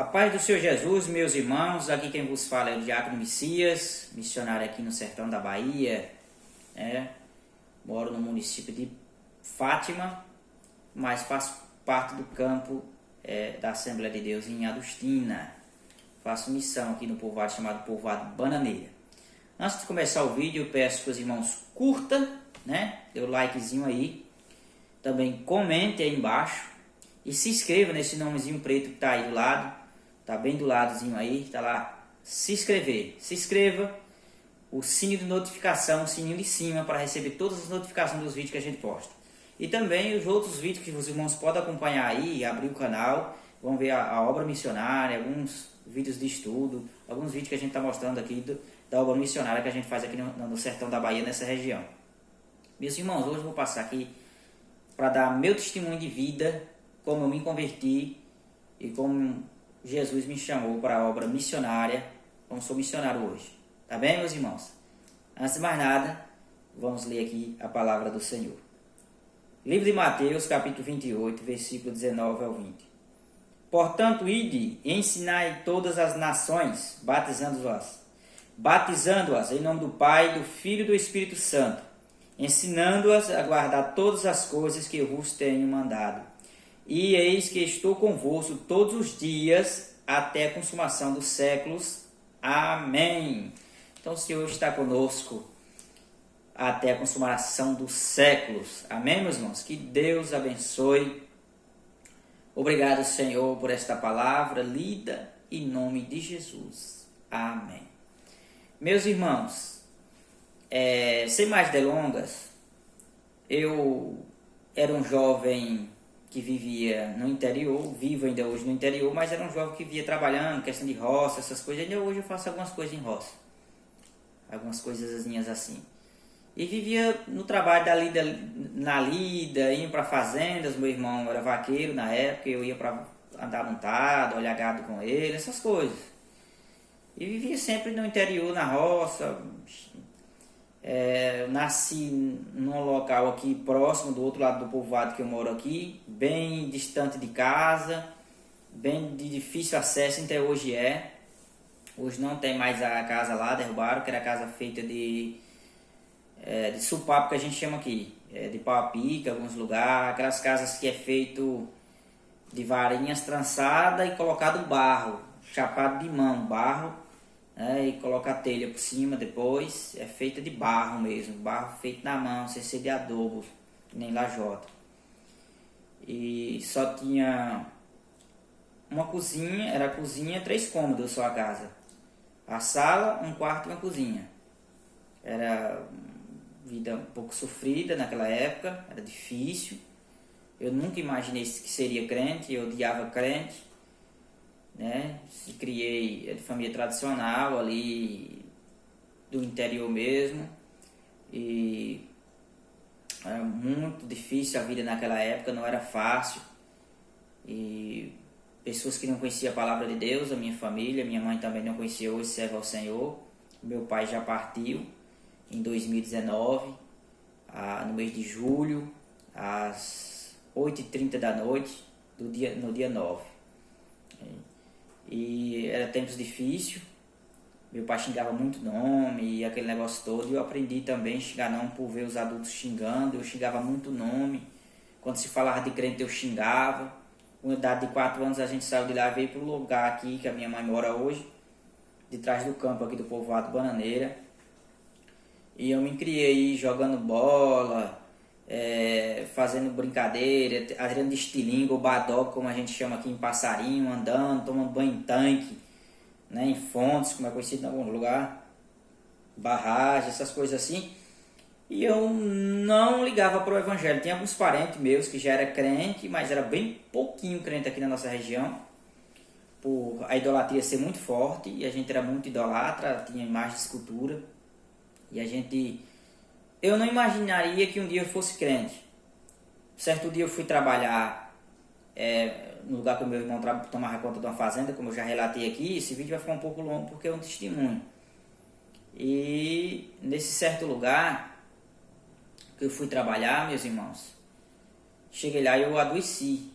A paz do Senhor Jesus, meus irmãos, aqui quem vos fala é o Diácono Messias, missionário aqui no sertão da Bahia, moro no município de Fátima, mas faço parte do campo da Assembleia de Deus em Adustina. Faço missão aqui no povoado chamado Povoado Bananeira. Antes de começar o vídeo, eu peço que os irmãos curtam, dê o likezinho aí, também comente aí embaixo e se inscreva nesse nomezinho preto que está aí do lado. Tá bem do ladozinho aí, tá lá, se inscrever. Se inscreva, o sininho de notificação, o sininho de cima para receber todas as notificações dos vídeos que a gente posta. E também os outros vídeos que os irmãos podem acompanhar aí, abrir o canal, vão ver a obra missionária, alguns vídeos de estudo, alguns vídeos que a gente está mostrando aqui da obra missionária que a gente faz aqui no sertão da Bahia, nessa região. Meus irmãos, hoje eu vou passar aqui para dar meu testemunho de vida, como eu me converti e como Jesus me chamou para a obra missionária, como sou missionário hoje. Tá bem, meus irmãos? Antes de mais nada, vamos ler aqui a palavra do Senhor. Livro de Mateus, capítulo 28, versículo 19 ao 20. Portanto, ide e ensinai todas as nações, batizando-as em nome do Pai, do Filho e do Espírito Santo, ensinando-as a guardar todas as coisas que eu vos tenho mandado. E eis que estou convosco todos os dias até a consumação dos séculos. Amém. Então o Senhor está conosco até a consumação dos séculos. Amém, meus irmãos? Que Deus abençoe. Obrigado, Senhor, por esta palavra lida em nome de Jesus. Amém. Meus irmãos, sem mais delongas, eu era um jovem que vivia no interior, vivo ainda hoje no interior, mas era um jovem que vivia trabalhando, questão de roça, essas coisas. Ainda hoje eu faço algumas coisas em roça, algumas coisazinhas assim. E vivia no trabalho na lida, ia para fazendas. Meu irmão era vaqueiro na época, eu ia para andar montado, olhar gado com ele, essas coisas. E vivia sempre no interior, na roça. Nasci num local aqui próximo do outro lado do povoado que eu moro aqui, bem distante de casa, bem de difícil acesso, até hoje é. Hoje não tem mais a casa lá, derrubaram, que era a casa feita de supapo, que a gente chama aqui, de pau a pique, alguns lugares, aquelas casas que é feito de varinhas trançadas e colocado barro, chapado de mão, barro. E coloca a telha por cima depois, é feita de barro mesmo, barro feito na mão, sem ser de adobo, nem lajota. E só tinha uma cozinha, era a cozinha, 3 cômodos só a casa. A sala, um quarto e uma cozinha. Era vida um pouco sofrida naquela época, era difícil. Eu nunca imaginei que seria crente, eu odiava crente. Se criei de família tradicional ali do interior mesmo, e era muito difícil a vida naquela época, não era fácil, e pessoas que não conheciam a palavra de Deus, a minha família, minha mãe também não conhecia, hoje serve ao Senhor. Meu pai já partiu em 2019, no mês de julho, às 8h30 da noite, no dia 9. E era tempos difíceis, meu pai xingava muito nome e aquele negócio todo, e eu aprendi também a xingar nome por ver os adultos xingando. Eu xingava muito nome, quando se falava de crente eu xingava. Com a idade de 4 anos a gente saiu de lá e veio para o lugar aqui que a minha mãe mora hoje, de trás do campo aqui do povoado Bananeira, e eu me criei jogando bola, fazendo brincadeira, atirando de estilingue ou badoque, como a gente chama aqui em passarinho, andando, tomando banho em tanque, em fontes, como é conhecido em algum lugar, barragem, essas coisas assim. E eu não ligava para o evangelho. Tinha alguns parentes meus que já era crente, mas era bem pouquinho crente aqui na nossa região, por a idolatria ser muito forte, e a gente era muito idolatra, tinha imagem de escultura, e eu não imaginaria que um dia eu fosse crente. Certo dia eu fui trabalhar no lugar que o meu irmão tomava conta de uma fazenda, como eu já relatei aqui. Esse vídeo vai ficar um pouco longo porque é um testemunho. E nesse certo lugar que eu fui trabalhar, meus irmãos, cheguei lá e eu adoeci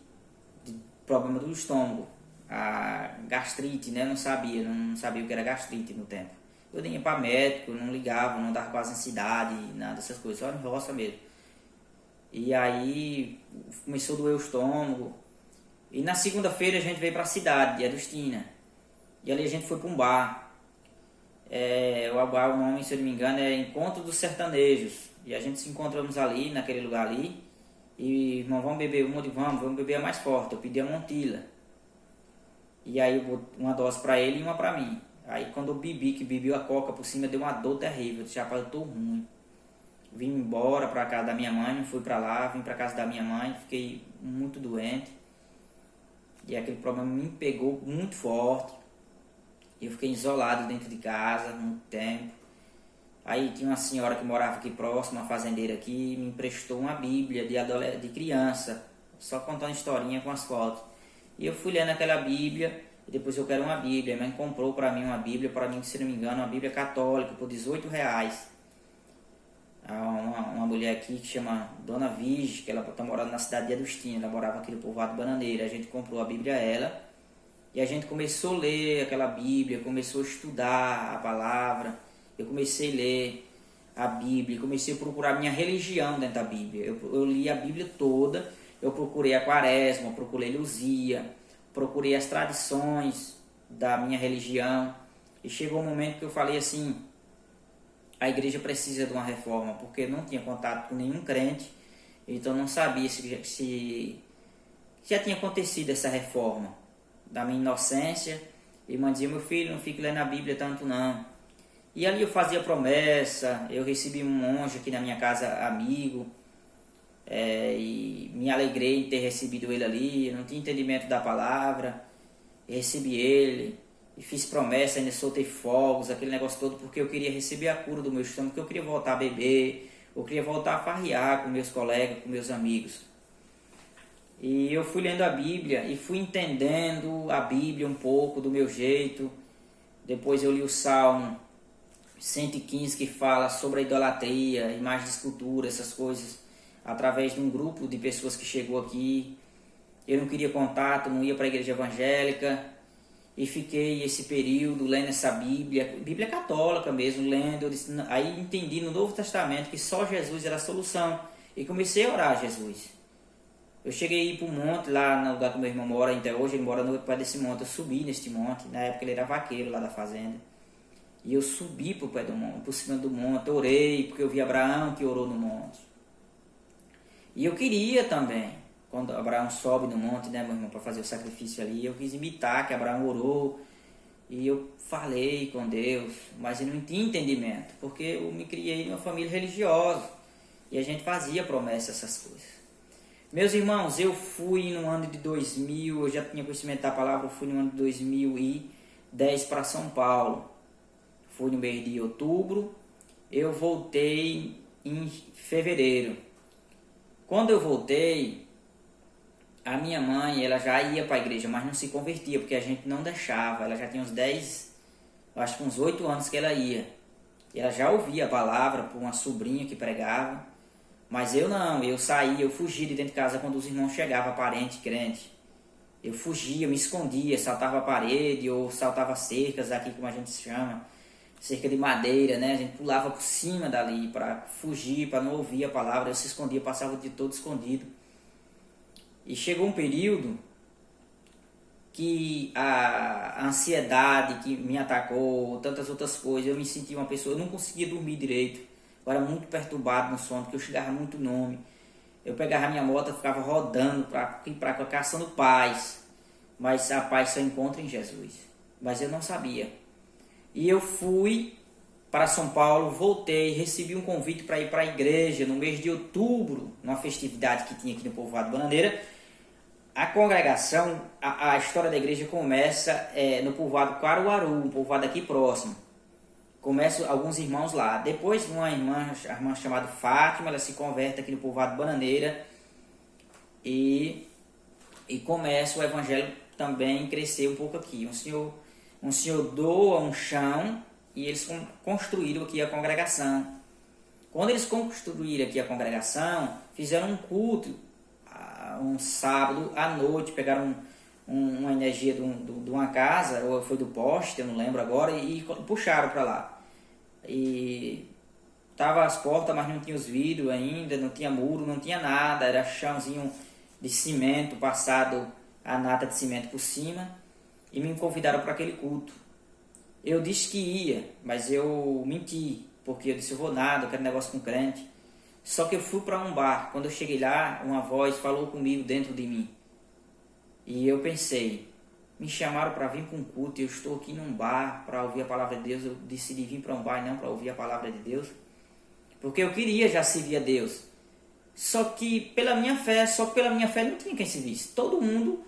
de problema do estômago. a gastrite, né? Eu não sabia o que era gastrite no tempo. Eu nem ia para médico, não ligava, não dava quase ansiedade, nada dessas coisas, só em roça mesmo. E aí começou a doer o estômago. E na segunda-feira a gente veio para a cidade de Adustina. E ali a gente foi para um bar. O bar, o nome, se eu não me engano, é Encontro dos Sertanejos. E a gente se encontramos ali, naquele lugar ali. E, irmão, vamos beber uma? Vamos beber a mais forte. Eu pedi a Montila. E aí eu botei uma dose para ele e uma para mim. Aí quando eu bebi a coca por cima, deu uma dor terrível. Eu disse, rapaz, eu tô ruim. Vim embora para casa da minha mãe, não fui para lá, vim para casa da minha mãe, fiquei muito doente. E aquele problema me pegou muito forte. Eu fiquei isolado dentro de casa muito tempo. Aí tinha uma senhora que morava aqui próximo, uma fazendeira aqui, me emprestou uma Bíblia de criança, só contando historinha com as fotos. E eu fui lendo aquela Bíblia, e depois eu quero uma Bíblia. A mãe comprou para mim uma Bíblia, para mim, se não me engano, uma Bíblia católica, por R$18. Uma mulher aqui que chama Dona Vige, que ela está morando na cidade de Adustina, ela morava aqui no povoado Bananeira. A gente comprou a Bíblia a ela, e a gente começou a ler aquela Bíblia, começou a estudar a palavra. Eu comecei a ler a Bíblia, comecei a procurar minha religião dentro da Bíblia. Eu li a Bíblia toda, eu procurei a Quaresma, procurei Luzia, procurei as tradições da minha religião. E chegou um momento que eu falei assim, a igreja precisa de uma reforma, porque eu não tinha contato com nenhum crente, então não sabia se já tinha acontecido essa reforma. Da minha inocência, a irmã dizia, meu filho, não fique lendo a Bíblia tanto não. E ali eu fazia promessa, eu recebi um monge aqui na minha casa, amigo, e me alegrei em ter recebido ele ali. Eu não tinha entendimento da palavra, recebi ele, e fiz promessa, ainda soltei fogos, aquele negócio todo, porque eu queria receber a cura do meu estômago, porque eu queria voltar a beber, eu queria voltar a farrear com meus colegas, com meus amigos. E eu fui lendo a Bíblia e fui entendendo a Bíblia um pouco do meu jeito. Depois eu li o Salmo 115, que fala sobre a idolatria, imagens de escultura, essas coisas, através de um grupo de pessoas que chegou aqui. Eu não queria contato, não ia para a igreja evangélica, e fiquei esse período lendo essa Bíblia católica mesmo, lendo. Aí entendi no Novo Testamento que só Jesus era a solução, e comecei a orar a Jesus. Eu cheguei a ir para o monte, lá no lugar que meu irmão mora até hoje, ele mora no pé desse monte. Eu subi neste monte, na época ele era vaqueiro lá da fazenda. E eu subi para o pé do monte, por cima do monte, orei, porque eu vi Abraão que orou no monte. E eu queria também, quando Abraão sobe no monte, né, meu irmão, para fazer o sacrifício ali, eu quis imitar que Abraão orou. E eu falei com Deus, mas eu não tinha entendimento, porque eu me criei em uma família religiosa. E a gente fazia promessa, essas coisas. Meus irmãos, eu fui no ano de 2000, eu já tinha conhecimento da palavra, eu fui no ano de 2010 para São Paulo. Fui no mês de outubro, eu voltei em fevereiro. Quando eu voltei, a minha mãe, ela já ia para a igreja, mas não se convertia, porque a gente não deixava. Ela já tinha uns 10, acho que uns 8 anos que ela ia. E ela já ouvia a palavra por uma sobrinha que pregava. Mas eu não, eu saía, eu fugia de dentro de casa quando os irmãos chegavam, parente, crente. Eu fugia, me escondia, saltava a parede ou saltava cercas, aqui como a gente chama, cerca de madeira, né? A gente pulava por cima dali para fugir, para não ouvir a palavra. Eu se escondia, passava o dia todo escondido. E chegou um período que a ansiedade que me atacou, tantas outras coisas, eu me sentia uma pessoa, eu não conseguia dormir direito. Eu era muito perturbado no sono, porque eu chegava muito nome. Eu pegava a minha moto e ficava rodando para caçando paz. Mas a paz só encontra em Jesus. Mas eu não sabia. E eu fui para São Paulo, voltei, recebi um convite para ir para a igreja no mês de outubro, numa festividade que tinha aqui no povoado Bananeira. A congregação, a história da igreja começa no povoado Caruaru, um povoado aqui próximo. Começam alguns irmãos lá. Depois, uma irmã chamada Fátima, ela se converte aqui no povoado Bananeira e começa o evangelho também crescer um pouco aqui. Um senhor doa um chão e eles construíram aqui a congregação. Quando eles construíram aqui a congregação, fizeram um culto um sábado à noite, pegaram uma energia de uma casa, ou foi do poste, eu não lembro agora, e puxaram para lá. E tava as portas, mas não tinha os vidros ainda, não tinha muro, não tinha nada, era chãozinho de cimento, passado a nata de cimento por cima, e me convidaram para aquele culto. Eu disse que ia, mas eu menti, porque eu disse, eu vou nada, eu quero negócio com crente. Só que eu fui para um bar. Quando eu cheguei lá, uma voz falou comigo dentro de mim. E eu pensei, me chamaram para vir para um culto, eu estou aqui num bar para ouvir a palavra de Deus. Eu decidi vir para um bar e não para ouvir a palavra de Deus, porque eu queria já servir a Deus. Só que pela minha fé não tinha quem se visse. Todo mundo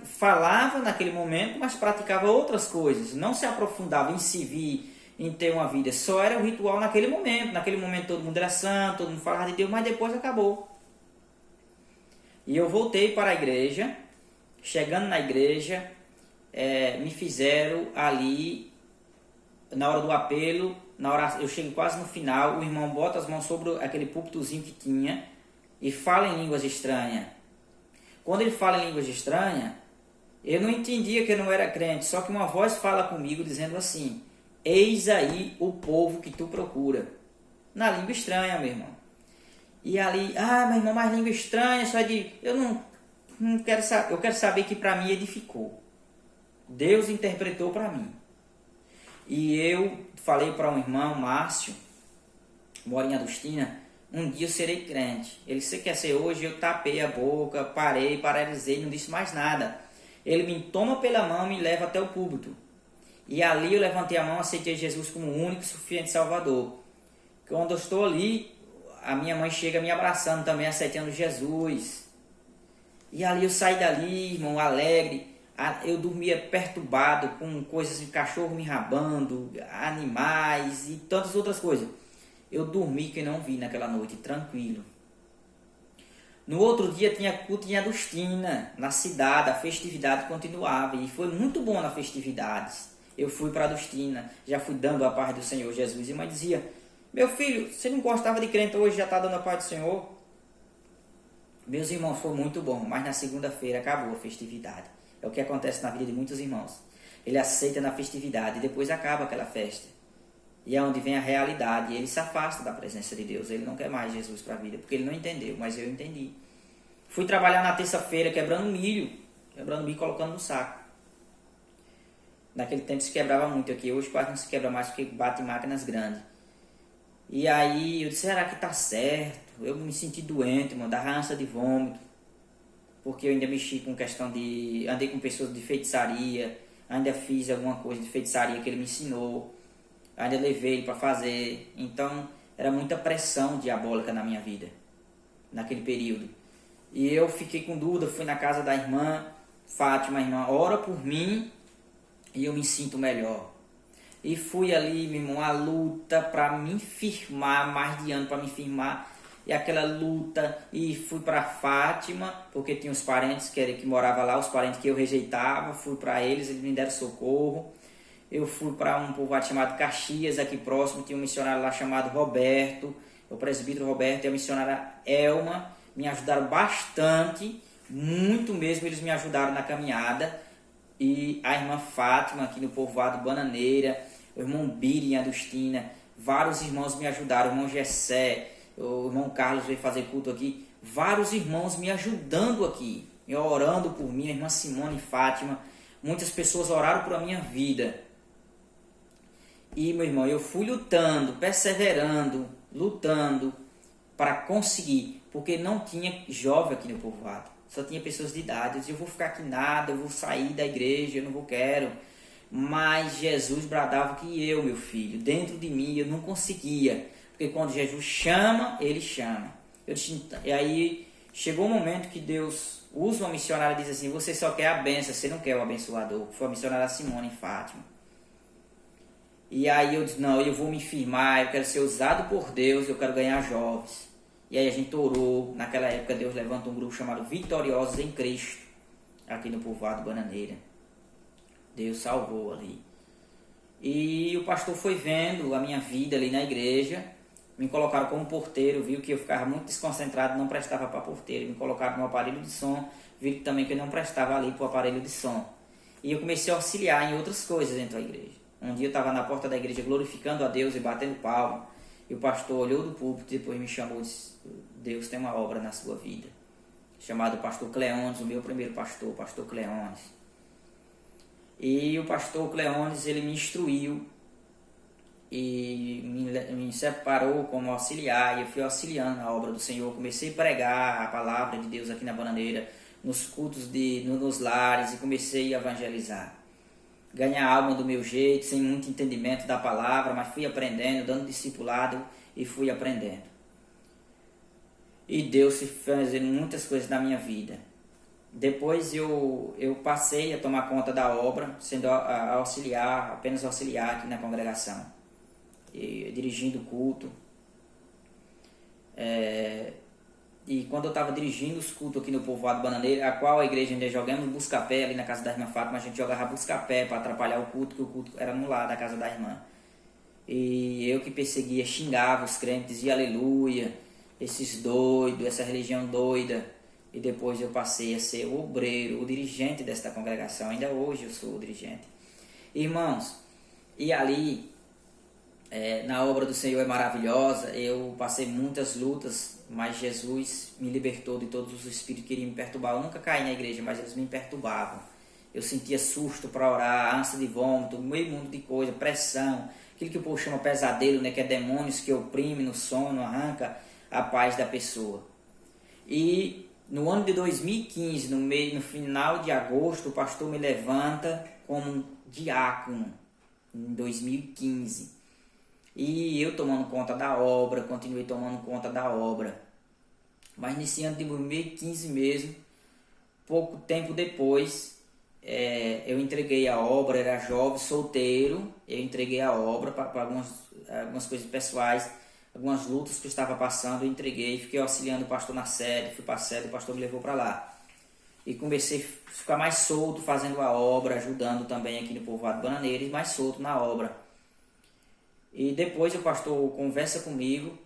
falava naquele momento, mas praticava outras coisas. Não se aprofundava em servir, em ter uma vida. Só era o ritual naquele momento. Naquele momento todo mundo era santo, todo mundo falava de Deus, mas depois acabou. E eu voltei para a igreja. Chegando na igreja, me fizeram ali, na hora do apelo, na hora, eu chego quase no final, o irmão bota as mãos sobre aquele púlpitozinho que tinha e fala em línguas estranhas. Quando ele fala em línguas estranhas, eu não entendia que eu não era crente, só que uma voz fala comigo dizendo assim, eis aí o povo que tu procura. Na língua estranha, meu irmão. E ali, meu irmão, mas língua estranha, só de... Eu não quero saber, eu quero saber que para mim edificou. Deus interpretou para mim. E eu falei para um irmão, Márcio, mora em Adustina, um dia eu serei crente. Ele, você quer ser hoje? Eu tapei a boca, paralisei, não disse mais nada. Ele me toma pela mão e me leva até o púlpito. E ali eu levantei a mão, aceitei Jesus como o único e suficiente Salvador. Quando eu estou ali, a minha mãe chega me abraçando também, aceitando Jesus. E ali eu saí dali, irmão, alegre. Eu dormia perturbado com coisas de cachorro me rabando, animais e tantas outras coisas. Eu dormi que não vi naquela noite, tranquilo. No outro dia tinha culto em Adustina, na cidade, a festividade continuava. E foi muito bom na festividade. Eu fui para Adustina, já fui dando a paz do Senhor Jesus. E a mãe dizia, meu filho, você não gostava de crente, hoje já está dando a paz do Senhor? Meus irmãos, foi muito bom, mas na segunda-feira acabou a festividade. É o que acontece na vida de muitos irmãos. Ele aceita na festividade e depois acaba aquela festa. E é onde vem a realidade. E ele se afasta da presença de Deus. Ele não quer mais Jesus para a vida, porque ele não entendeu, mas eu entendi. Fui trabalhar na terça-feira quebrando milho e colocando no saco. Naquele tempo se quebrava muito aqui. Hoje quase não se quebra mais porque bate máquinas grandes. E aí eu disse, será que tá certo? Eu me senti doente, mano, dava ânsia de vômito. Porque eu ainda mexi com questão de... Andei com pessoas de feitiçaria, ainda fiz alguma coisa de feitiçaria que ele me ensinou, ainda levei ele para fazer. Então, era muita pressão diabólica na minha vida, naquele período. E eu fiquei com dúvida, fui na casa da irmã Fátima, irmã, ora por mim e eu me sinto melhor. E fui ali, meu irmão, a luta para me firmar, mais de ano para me firmar. E aquela luta, e fui para Fátima, porque tinha os parentes que moravam lá, os parentes que eu rejeitava, fui para eles me deram socorro. Eu fui para um povoado chamado Caxias, aqui próximo, tinha um missionário lá chamado Roberto, o presbítero Roberto e a missionária Elma, me ajudaram bastante, muito mesmo, eles me ajudaram na caminhada. E a irmã Fátima, aqui no povoado Bananeira, o irmão Billy em Adustina, vários irmãos me ajudaram, o irmão Gessé, o irmão Carlos veio fazer culto aqui, vários irmãos me ajudando aqui, me orando por mim, a irmã Simone e Fátima, muitas pessoas oraram por a minha vida. E, meu irmão, eu fui lutando, perseverando, lutando para conseguir, porque não tinha jovem aqui no povoado, só tinha pessoas de idade. Eu disse, eu vou ficar aqui nada, eu vou sair da igreja, eu não quero. Mas Jesus bradava que eu, meu filho, dentro de mim eu não conseguia. Porque quando Jesus chama, ele chama. E aí chegou um momento que Deus usa uma missionária e diz assim, você só quer a bênção, você não quer o abençoador. Foi a missionária Simone em Fátima. E aí eu disse, não, eu vou me firmar, eu quero ser usado por Deus, eu quero ganhar jovens. E aí a gente orou. Naquela época Deus levanta um grupo chamado Vitoriosos em Cristo, aqui no povoado Bananeira. Deus salvou ali. E o pastor foi vendo a minha vida ali na igreja, Me colocaram como porteiro, viu que eu ficava muito desconcentrado, não prestava para porteiro. Me colocaram no aparelho de som, viu também que eu não prestava ali para o aparelho de som. E eu comecei a auxiliar em outras coisas dentro da igreja. Um dia eu estava na porta da igreja glorificando a Deus e batendo palma. E o pastor olhou do púlpito e depois me chamou e disse: Deus tem uma obra na sua vida. Chamado pastor Cleones, o meu primeiro pastor, pastor Cleones. E o pastor Cleones, ele me instruiu e me separou como auxiliar. E eu fui auxiliando a obra do Senhor. Comecei a pregar a palavra de Deus aqui na Bananeira, nos cultos, nos lares, e comecei a evangelizar. Ganhar a alma do meu jeito, sem muito entendimento da palavra, mas fui aprendendo, dando discipulado e fui aprendendo. E Deus se fazendo muitas coisas na minha vida. Depois eu passei a tomar conta da obra, sendo auxiliar, apenas auxiliar aqui na congregação, e dirigindo o culto. E quando eu estava dirigindo os cultos aqui no Povoado Bananeira, a qual a igreja ainda jogamos busca-pé ali na casa da irmã Fátima, a gente jogava busca-pé para atrapalhar o culto, que o culto era no lar da casa da irmã. E eu que perseguia, xingava os crentes, dizia aleluia, esses doidos, essa religião doida. E depois eu passei a ser o obreiro, o dirigente desta congregação. Ainda hoje eu sou o dirigente. Irmãos, e ali, na obra do Senhor é maravilhosa. Eu passei muitas lutas, mas Jesus me libertou de todos os espíritos que queriam me perturbar. Eu nunca caí na igreja, mas eles me perturbavam. Eu sentia susto para orar, ânsia de vômito, meio mundo de coisa, pressão, aquilo que o povo chama pesadelo, né, que é demônios que oprimem no sono, arranca a paz da pessoa. E no ano de 2015, no final de agosto, o pastor me levanta como diácono, em 2015. E eu tomando conta da obra, continuei tomando conta da obra. Mas nesse ano de 2015 mesmo, pouco tempo depois, eu entreguei a obra, era jovem, solteiro, eu entreguei a obra para algumas coisas pessoais, algumas lutas que eu estava passando, eu entreguei, fiquei auxiliando o pastor na sede, fui para a sede, o pastor me levou para lá. E comecei a ficar mais solto fazendo a obra, ajudando também aqui no Povoado Bananeira, mais solto na obra. E depois o pastor conversa comigo,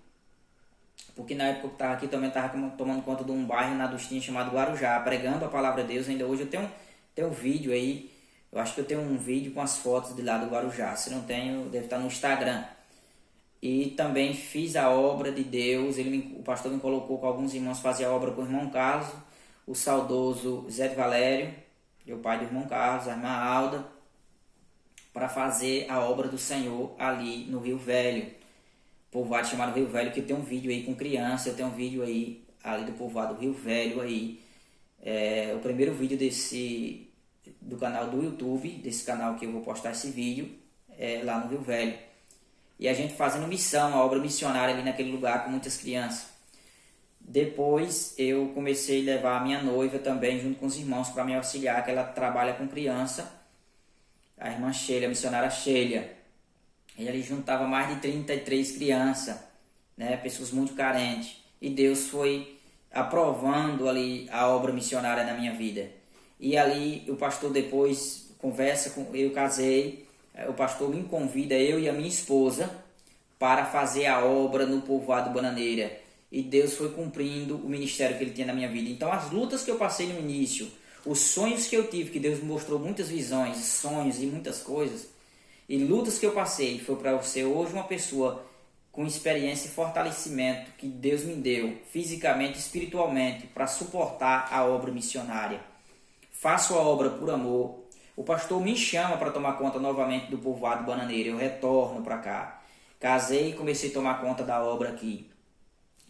porque na época que eu estava aqui também estava tomando conta de um bairro na Dustinha chamado Guarujá, pregando a palavra de Deus. Ainda hoje eu tenho um vídeo aí, eu acho que eu tenho um vídeo com as fotos de lá do Guarujá. Se não tenho, deve estar no Instagram. E também fiz a obra de Deus. O pastor me colocou com alguns irmãos, fazia a obra com o irmão Carlos, o saudoso Zé de Valério, o pai do irmão Carlos, a irmã Alda, para fazer a obra do Senhor ali no Rio Velho, povoado chamado Rio Velho, que tem um vídeo aí com criança. Eu tenho um vídeo aí ali do povoado Rio Velho aí, o primeiro vídeo do canal do YouTube, desse canal que eu vou postar esse vídeo, lá no Rio Velho. E a gente fazendo missão, a obra missionária ali naquele lugar com muitas crianças. Depois eu comecei a levar a minha noiva também junto com os irmãos para me auxiliar, que ela trabalha com criança, a irmã Sheila, a missionária Sheila. E ali juntava mais de 33 crianças, né, pessoas muito carentes. E Deus foi aprovando ali a obra missionária na minha vida. E ali o pastor depois conversa com eu, casei, o pastor me convida, eu e a minha esposa, para fazer a obra no Povoado Bananeira. E Deus foi cumprindo o ministério que Ele tinha na minha vida. Então as lutas que eu passei no início, os sonhos que eu tive, que Deus me mostrou muitas visões, sonhos e muitas coisas, e lutas que eu passei, foi para eu ser hoje uma pessoa com experiência e fortalecimento que Deus me deu, fisicamente e espiritualmente, para suportar a obra missionária. Faço a obra por amor. O pastor me chama para tomar conta novamente do Povoado Bananeira. Eu retorno para cá. Casei e comecei a tomar conta da obra aqui.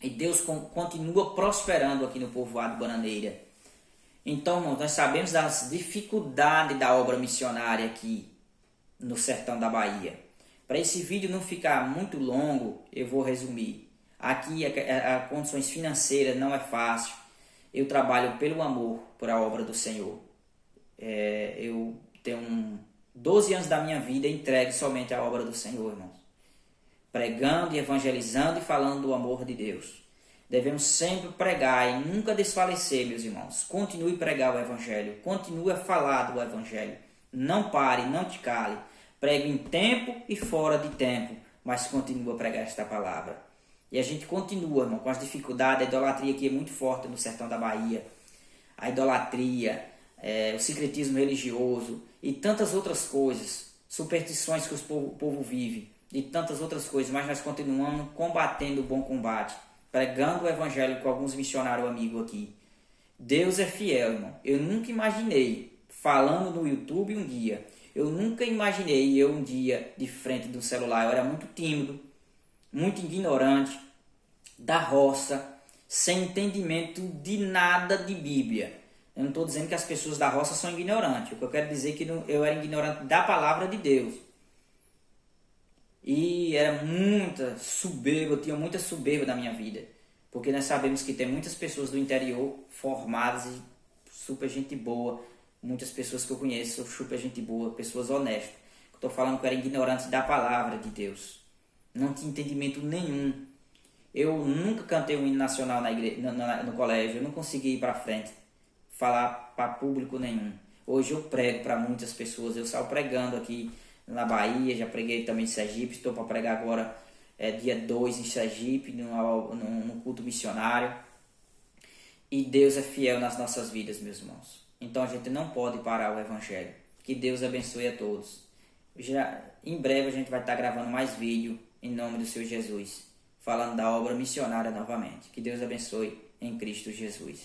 E Deus continua prosperando aqui no Povoado Bananeira. Então, irmãos, nós sabemos das dificuldades da obra missionária aqui no sertão da Bahia. Para esse vídeo não ficar muito longo, eu vou resumir. Aqui as condições financeiras não é fácil. Eu trabalho pelo amor por a obra do Senhor. Eu tenho 12 anos da minha vida entregue somente à obra do Senhor, irmãos. Pregando e evangelizando e falando do amor de Deus. Devemos sempre pregar e nunca desfalecer, meus irmãos. Continue a pregar o Evangelho. Continue a falar do Evangelho. Não pare, não te cale. Pregue em tempo e fora de tempo, mas continue a pregar esta palavra. E a gente continua, irmão, com as dificuldades. A idolatria aqui é muito forte no sertão da Bahia. A idolatria, o secretismo religioso e tantas outras coisas, superstições que o povo vive e tantas outras coisas, mas nós continuamos combatendo o bom combate, pregando o evangelho com alguns missionários amigos aqui. Deus é fiel, irmão. Eu nunca imaginei, falando no YouTube um dia, eu nunca imaginei eu um dia de frente do celular. Eu era muito tímido, muito ignorante, da roça, sem entendimento de nada de Bíblia. Eu não estou dizendo que as pessoas da roça são ignorantes. O que eu quero dizer é que eu era ignorante da palavra de Deus. E era muita soberba, eu tinha muita soberba na minha vida. Porque nós sabemos que tem muitas pessoas do interior formadas e super gente boa. Muitas pessoas que eu conheço, super gente boa, pessoas honestas. Estou falando que eu era ignorante da palavra de Deus. Não tinha entendimento nenhum. Eu nunca cantei um hino nacional na igreja, no colégio. Eu não consegui ir para frente, falar para público nenhum. Hoje eu prego para muitas pessoas. Eu saio pregando aqui na Bahia, já preguei também em Sergipe. Estou para pregar agora, dia 2 em Sergipe, no culto missionário. E Deus é fiel nas nossas vidas, meus irmãos. Então a gente não pode parar o evangelho. Que Deus abençoe a todos. Em breve a gente vai estar gravando mais vídeo em nome do Senhor Jesus, falando da obra missionária novamente. Que Deus abençoe em Cristo Jesus.